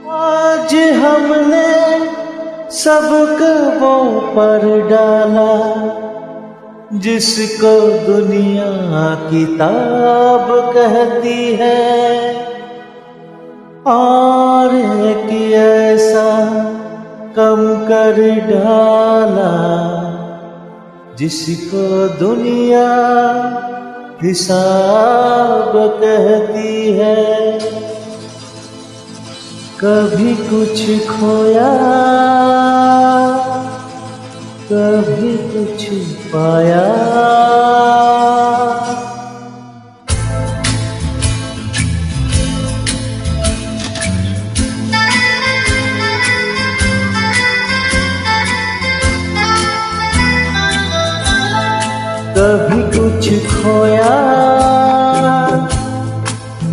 आज हमने सबको वो पर डाला जिसको दुनिया किताब कहती है, और एक ऐसा कम कर डाला जिसको दुनिया हिसाब कहती है। कभी कुछ खोया, कभी कुछ पाया, कभी कुछ खोया,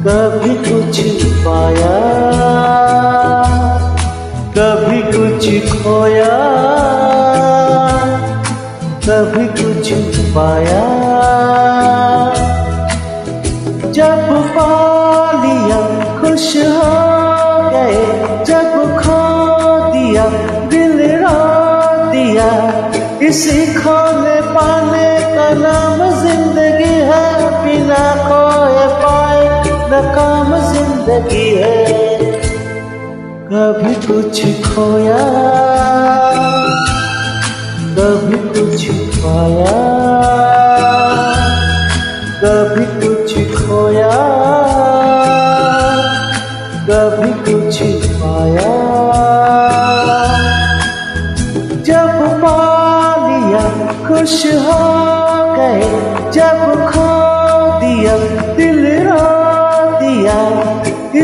कभी कुछ पाया, कभी कुछ खोया, कभी कुछ पाया। जब पा लिया खुश हो गए, जब खो दिया दिल रो दिया। इसी खोने पाने का नाम जिंदगी है, बिना खोए पाए नाकाम जिंदगी है। कभी कुछ खोया, कभी कुछ पाया, कभी कुछ खोया, कभी कुछ पाया। जब पा लिया खुश हो गए, जब खो दिया दिल रो दिया।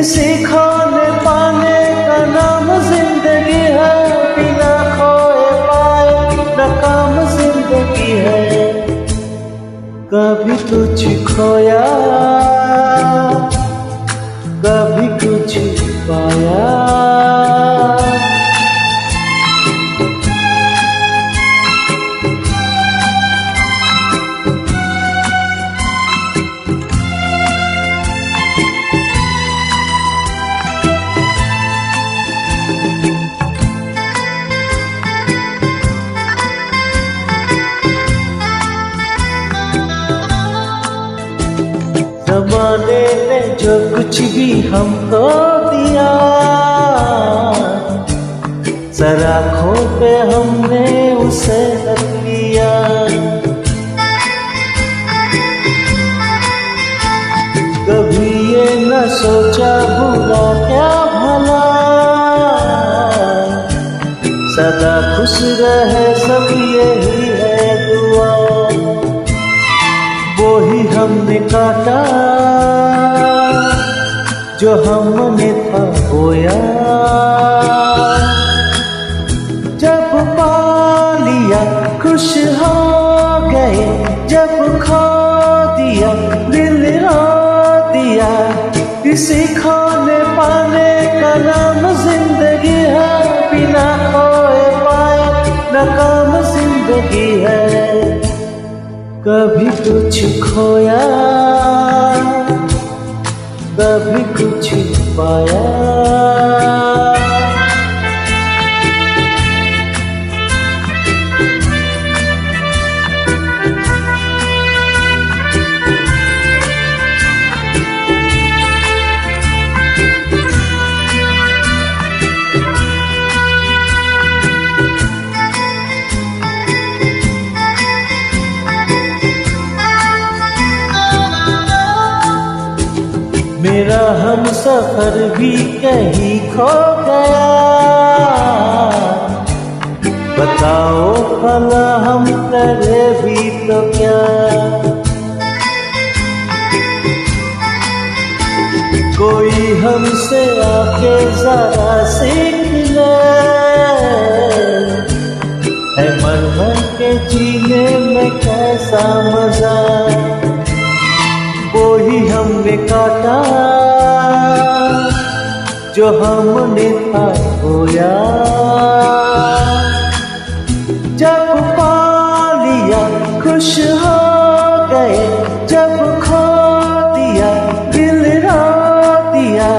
इसी खोने पाने का नाम जिंदगी है, बिना खोए पाए नाकाम जिंदगी है। कभी कुछ खोया, कभी कुछ पाया। ज़माने ने जो कुछ भी हमको दिया, सराखों पे हमने उसे रख लिया। कभी ये न सोचा बुरा क्या भला, सदा खुश रहे सब यही है दुआ। वो ही हमने काटा जो हमने था बोया। जब पा लिया खुश हो गए, जब खो दिया दिल रो दिया। इसी खोने पाने का नाम जिंदगी है, बिना खोए पाए नाकाम जिंदगी है। कभी कुछ खोया, कभी कुछ पाया। मेरा हम सफर भी कहीं खो गया। बताओ भला हम करे भी तो क्या। कोई हमसे आके जरा सीख ले, कैसा मजा, वो ही हमने काटा जो हमने था खोया। जब पा लिया खुश हो गए, जब खो दिया दिल रो दिया।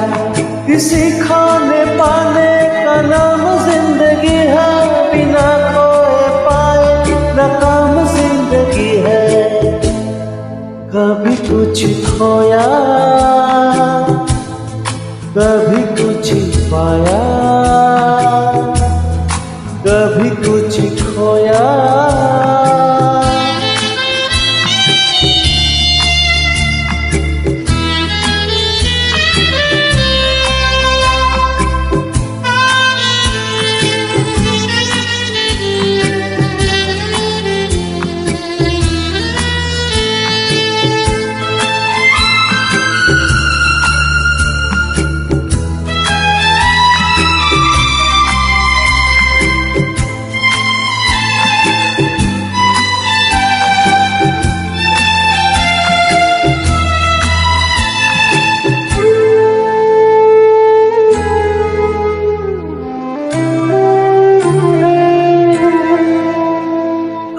किसी खाने पाने का नाम जिंदगी है, बिना खोए पाए नाकाम जिंदगी है। कभी कुछ खोया, कभी कुछ पाया, कभी कुछ खोया।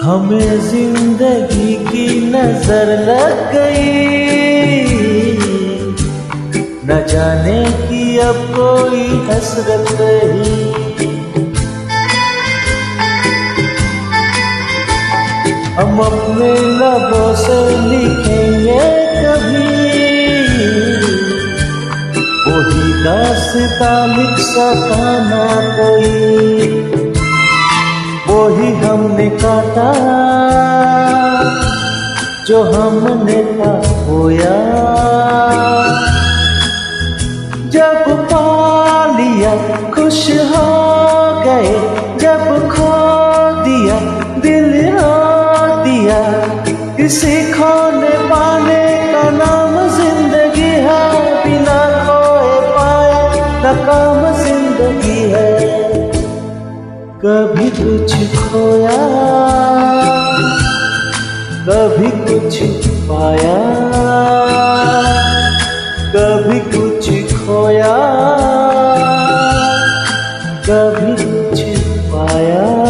हमें जिंदगी की नजर लग गई, न जाने कि अब कोई हसरत रही। हम अपने लबों से लिखेंगे कभी वही दास्तां लिख सका ना कोई। वही हमने काटा जो हमने था खोया। जब पा लिया खुश हो गए, जब खो दिया दिल रो दिया। किसी खोने पाने का नाम जिंदगी है, बिना खोए पाए नाकाम जिंदगी है। कभी कुछ खोया, कभी कुछ पाया, कभी कुछ खोया, कभी कुछ पाया।